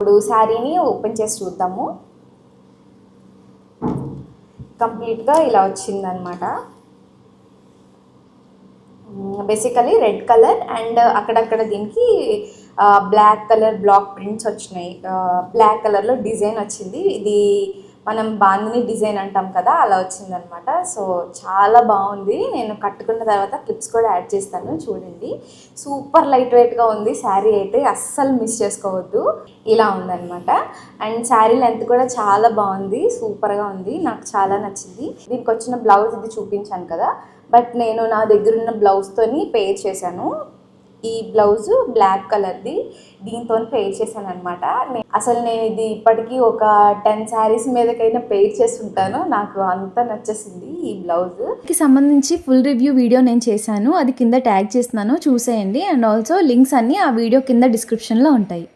ఇప్పుడు శారీని ఓపెన్ చేసి చూద్దాము. కంప్లీట్గా ఇలా వచ్చిందనమాట. బేసికలీ రెడ్ కలర్ అండ్ అక్కడక్కడ దీనికి బ్లాక్ కలర్ బ్లాక్ ప్రింట్స్ వచ్చినాయి. బ్లాక్ కలర్లో డిజైన్ వచ్చింది. ఇది మనం బాందిని డిజైన్ అంటాం కదా, అలా వచ్చిందనమాట. సో చాలా బాగుంది. నేను కట్టుకున్న తర్వాత క్లిప్స్ కూడా యాడ్ చేస్తాను, చూడండి. సూపర్ లైట్ వెయిట్గా ఉంది శారీ అయితే, అస్సలు మిస్ చేసుకోవద్దు. ఇలా ఉందనమాట. అండ్ శారీ లెంత్ కూడా చాలా బాగుంది, సూపర్గా ఉంది, నాకు చాలా నచ్చింది. దీనికి వచ్చిన బ్లౌజ్ ఇది చూపించాను కదా, బట్ నేను నా దగ్గర ఉన్న బ్లౌజ్తోని పేర్ చేశాను. ఈ బ్లౌజ్ బ్లాక్ కలర్ది, దీంతో పేర్ చేశాను అనమాట. అసలు నేను ఇది ఇప్పటికీ ఒక 10 శారీస్ మీదకైనా పేర్ చేస్తుంటాను, నాకు అంత నచ్చేసింది ఈ బ్లౌజ్కి సంబంధించి ఫుల్ రివ్యూ వీడియో నేను చేశాను, అది కింద ట్యాగ్ చేస్తున్నాను, చూసేయండి. అండ్ ఆల్సో లింక్స్ అన్నీ ఆ వీడియో కింద డిస్క్రిప్షన్లో ఉంటాయి.